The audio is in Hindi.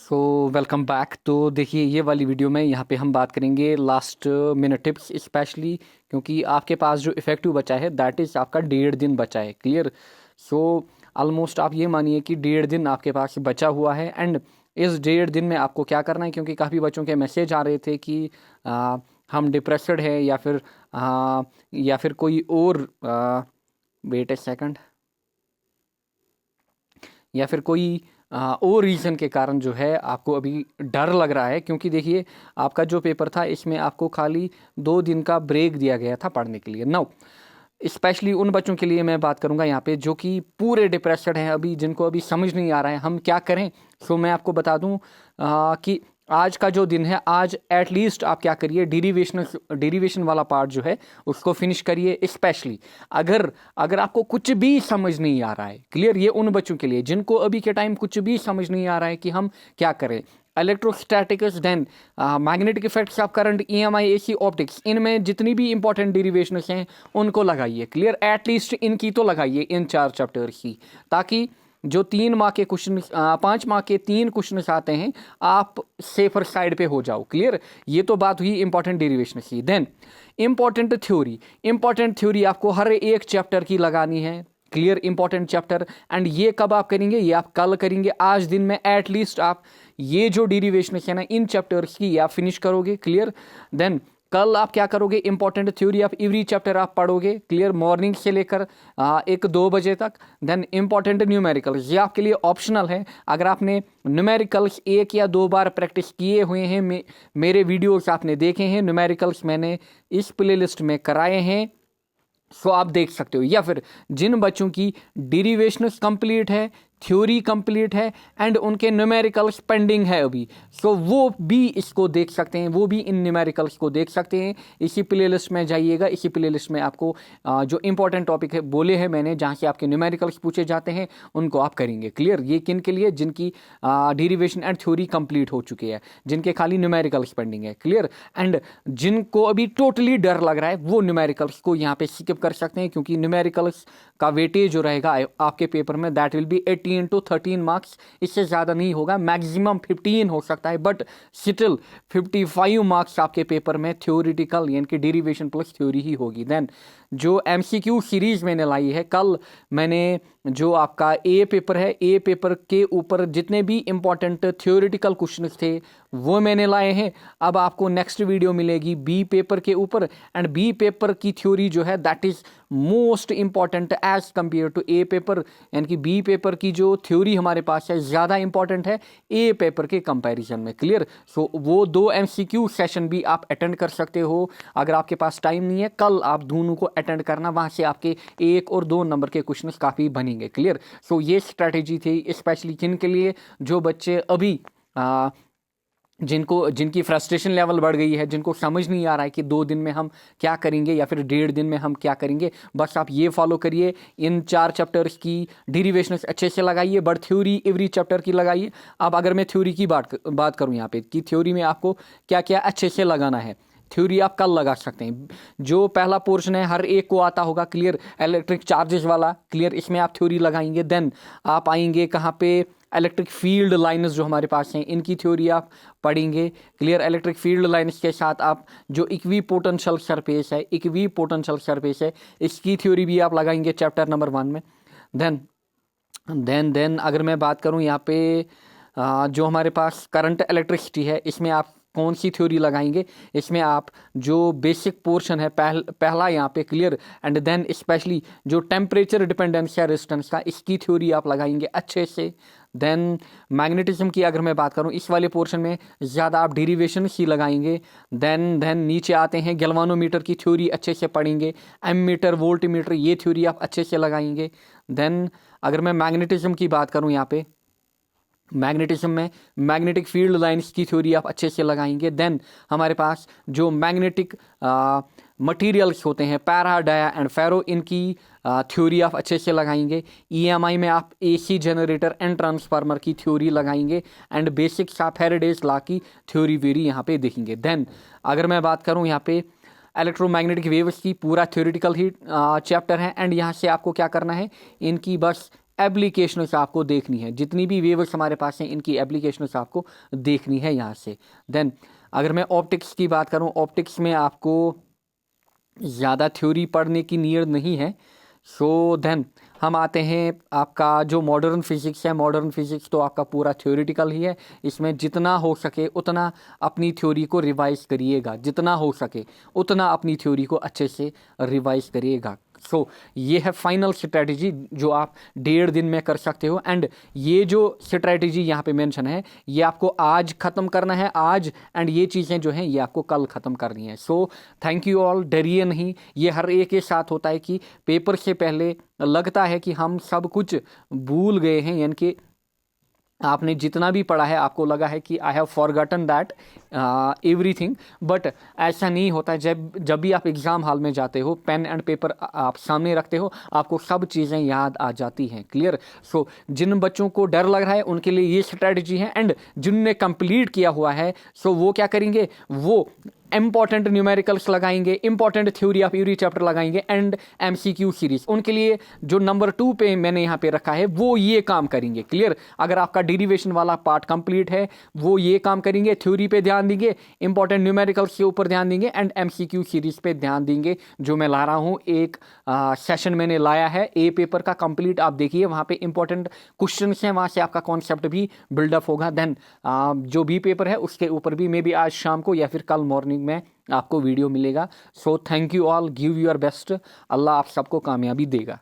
So welcome back. तो देखिए, ये वाली वीडियो में यहाँ पे हम बात करेंगे लास्ट मिनट टिप्स स्पेशली, क्योंकि आपके पास जो इफ़ेक्टिव बचा है दैट इज़ आपका 1.5 दिन बचा है। क्लियर। सो ऑलमोस्ट आप ये मानिए कि 1.5 दिन आपके पास बचा हुआ है। एंड इस 1.5 दिन में आपको क्या करना है, क्योंकि काफ़ी बच्चों के मैसेज आ रहे थे कि हम डिप्रेस्ड है या फिर कोई और वेट ए सेकंड, या फिर कोई और रीज़न के कारण जो है आपको अभी डर लग रहा है। क्योंकि देखिए, आपका जो पेपर था इसमें आपको खाली 2 दिन का ब्रेक दिया गया था पढ़ने के लिए। नाउ स्पेशली उन बच्चों के लिए मैं बात करूंगा यहाँ पे जो कि पूरे डिप्रेस्ड हैं अभी, जिनको अभी समझ नहीं आ रहा है हम क्या करें। सो मैं आपको बता दूं कि आज का जो दिन है, आज एटलीस्ट आप क्या करिए, डेरिवेशन वाला पार्ट जो है उसको फिनिश करिए। स्पेशली अगर अगर आपको कुछ भी समझ नहीं आ रहा है, क्लियर, ये उन बच्चों के लिए जिनको अभी के टाइम कुछ भी समझ नहीं आ रहा है कि हम क्या करें। Electrostatics, then magnetic effects of current, EMI, AC, optics, इनमें जितनी भी इंपॉर्टेंट डेरिवेशंस हैं उनको लगाइए। क्लियर, एटलीस्ट इनकी तो लगाइए, इन 4 चैप्टर्स की, ताकि जो 3 माह के क्वेश्चन, 5 माह के 3 क्वेश्चन आते हैं, आप सेफर साइड पे हो जाओ। क्लियर, ये तो बात हुई इंपॉर्टेंट डेरिवेशन की। देन इंपॉर्टेंट थ्योरी आपको हर एक चैप्टर की लगानी है। Clear, important chapter. एंड ये कब आप करेंगे, ये आप कल करेंगे। आज दिन में एटलीस्ट आप ये जो डेरिवेशन है ना इन चैप्टर्स की, ये आप फिनिश करोगे। क्लियर, देन कल आप क्या करोगे, important theory of every chapter आप पढ़ोगे। क्लियर, मॉर्निंग से लेकर 1-2 बजे तक। देन इंपॉर्टेंट न्यूमेरिकल्स, ये आपके लिए ऑप्शनल है। अगर आपने न्यूमेरिकल्स 1 या 2 बार प्रैक्टिस किए हुए हैं, मेरे वीडियोस आपने देखे हैं, न्यूमेरिकल्स मैंने इस प्लेलिस्ट में कराए हैं, सो आप देख सकते हो। या फिर जिन बच्चों की डेरिवेशन कंप्लीट है, थ्योरी कंप्लीट है एंड उनके न्यूमेरिकल्स पेंडिंग है अभी, सो वो भी इसको देख सकते हैं, वो भी इन न्यूमेरिकल्स को देख सकते हैं। इसी प्लेलिस्ट में जाइएगा। इसी प्लेलिस्ट में आपको जो इंपॉर्टेंट टॉपिक है बोले हैं मैंने, जहाँ से आपके न्यूमेरिकल्स पूछे जाते हैं, उनको आप करेंगे। क्लियर, ये किन के लिए, जिनकी डेरिवेशन एंड थ्योरी कंप्लीट हो चुकी है, जिनके खाली न्यूमेरिकल्स पेंडिंग है। क्लियर, एंड जिनको अभी टोटली डर लग रहा है वो न्यूमेरिकल्स को यहाँ पे स्किप कर सकते हैं, क्योंकि न्यूमेरिकल्स का वेटेज जो रहेगा आपके पेपर में that will be 18 to 13 marks. इससे ज़्यादा नहीं होगा, मैक्सिमम 15 हो सकता है, बट स्टिल 55 मार्क्स आपके पेपर में थ्योरिटिकल यानी कि डेरिवेशन प्लस थ्योरी ही होगी। देन जो एमसीक्यू सीरीज मैंने लाई है, कल मैंने जो आपका ए पेपर है, ए पेपर के ऊपर जितने भी इंपॉर्टेंट थ्योरिटिकल क्वेश्चन थे वो मैंने लाए हैं। अब आपको नेक्स्ट वीडियो मिलेगी बी पेपर के ऊपर, एंड बी पेपर की थ्योरी जो है that is most important as compare to A paper, यानी कि बी पेपर की जो थ्योरी हमारे पास है ज़्यादा इंपॉर्टेंट है ए पेपर के कंपैरिजन में। क्लियर, सो वो 2 एमसीक्यू सेशन भी आप अटेंड कर सकते हो अगर आपके पास टाइम नहीं है। कल आप दोनों को अटेंड करना, वहाँ से आपके 1 और 2 नंबर के क्वेश्चन काफ़ी बनेंगे। क्लियर, सो ये स्ट्रैटेजी थी स्पेशली किन के लिए, जो बच्चे अभी जिनकी फ्रस्ट्रेशन लेवल बढ़ गई है, जिनको समझ नहीं आ रहा है कि 2 दिन में हम क्या करेंगे या फिर 1.5 दिन में हम क्या करेंगे। बस आप ये फॉलो करिए, इन 4 चैप्टर्स की डेरिवेशंस अच्छे से लगाइए, बट थ्योरी एवरी चैप्टर की लगाइए। अब अगर मैं थ्योरी की बात करूं यहाँ पे कि थ्योरी में आपको क्या क्या अच्छे से लगाना है, थ्योरी आप कल लगा सकते हैं। जो पहला पोर्शन है हर एक को आता होगा, क्लियर, इलेक्ट्रिक चार्जेस वाला। क्लियर, इसमें आप थ्योरी लगाएंगे। देन आप आएंगे कहाँ पे, इलेक्ट्रिक फील्ड लाइन्स जो हमारे पास हैं इनकी थ्योरी आप पढ़ेंगे। क्लियर, इलेक्ट्रिक फील्ड लाइन्स के साथ आप जो इक्वी पोटेंशियल सरफेस है इसकी थ्योरी भी आप लगाएंगे चैप्टर नंबर 1 में। देन अगर मैं बात करूं यहाँ पे जो हमारे पास करंट इलेक्ट्रिसिटी है, इसमें आप कौन सी थ्योरी लगाएंगे, इसमें आप जो बेसिक पोर्शन है पहला यहाँ पे, क्लियर, एंड देन स्पेशली जो टेम्परेचर डिपेंडेंस है रेजिस्टेंस का, इसकी थ्योरी आप लगाएंगे अच्छे से। देन मैग्नेटिज्म की अगर मैं बात करूं, इस वाले पोर्शन में ज़्यादा आप डेरिवेशन ही लगाएंगे। देन नीचे आते हैं, गैल्वानोमीटर की थ्योरी अच्छे से पढ़ेंगे, एमीटर, वोल्टमीटर, ये थ्योरी आप अच्छे से लगाएंगे। देन अगर मैं मैग्नेटिज्म की बात करूं, यहाँ पे मैग्नेटिज्म में मैग्नेटिक फील्ड लाइंस की थ्योरी आप अच्छे से लगाएंगे। देन हमारे पास जो मैग्नेटिक मटेरियल्स होते हैं, पैरा, डाया एंड फेरो, इनकी थ्योरी आप अच्छे से लगाएंगे। ईएमआई में आप एसी जनरेटर एंड ट्रांसफार्मर की थ्योरी लगाएंगे, एंड बेसिक्स आप फेरेडेज लॉ की थ्योरी वेरी यहाँ पे देखेंगे। देन अगर मैं बात करूँ यहाँ पे इलेक्ट्रोमैग्नेटिक वेव्स की, पूरा थ्योरेटिकल ही चैप्टर है, एंड यहाँ से आपको क्या करना है, इनकी बस एप्लीकेशंस आपको देखनी है, जितनी भी वेवर्स हमारे पास हैं इनकी एप्लीकेशंस आपको देखनी है यहाँ से। देन अगर मैं ऑप्टिक्स की बात करूँ, ऑप्टिक्स में आपको ज़्यादा थ्योरी पढ़ने की नीड नहीं है। सो देन हम आते हैं आपका जो मॉडर्न फिजिक्स है। मॉडर्न फिजिक्स तो आपका पूरा थ्योरेटिकल ही है, इसमें जितना हो सके उतना अपनी थ्योरी को रिवाइज करिएगा, जितना हो सके उतना अपनी थ्योरी को अच्छे से रिवाइज करिएगा। सो ये है फाइनल स्ट्रैटेजी जो आप 1.5 दिन में कर सकते हो। एंड ये जो स्ट्रैटेजी यहाँ पे मेंशन है ये आपको आज ख़त्म करना है, आज, एंड ये चीज़ें जो हैं ये आपको कल ख़त्म करनी है। सो थैंक यू ऑल, डरिए नहीं। ये हर एक के साथ होता है कि पेपर से पहले लगता है कि हम सब कुछ भूल गए हैं, यानी कि आपने जितना भी पढ़ा है आपको लगा है कि I have forgotten that everything, but ऐसा नहीं होता है। जब भी आप एग्ज़ाम हॉल में जाते हो, पेन एंड पेपर आप सामने रखते हो, आपको सब चीज़ें याद आ जाती हैं। क्लियर? सो जिन बच्चों को डर लग रहा है उनके लिए ये स्ट्रैटेजी है, एंड जिनने कंप्लीट किया हुआ है सो वो क्या करेंगे, वो इंपॉर्टेंट न्यूमेरिकल्स लगाएंगे, important theory of every chapter लगाएंगे, एंड एमसीक्यू सीरीज। उनके लिए जो नंबर 2 पे मैंने यहाँ पे रखा है वो ये काम करेंगे। क्लियर? अगर आपका डेरिवेशन वाला पार्ट कंप्लीट है वो ये काम करेंगे, थ्योरी पे ध्यान देंगे, इंपॉर्टेंट न्यूमेरिकल्स के ऊपर ध्यान देंगे, एंड एमसीक्यू सीरीज पे ध्यान देंगे जो मैं ला रहा हूँ। एक सेशन मैंने लाया है ए पेपर का कंप्लीट, आप देखिए वहाँ पे इंपॉर्टेंट क्वेश्चन हैं, वहाँ से आपका कॉन्सेप्ट भी बिल्डअप होगा। देन जो बी पेपर है उसके ऊपर भी मे बी आज शाम को या फिर कल मॉर्निंग में आपको वीडियो मिलेगा। So thank you all, give your best. अल्लाह आप सबको कामयाबी देगा।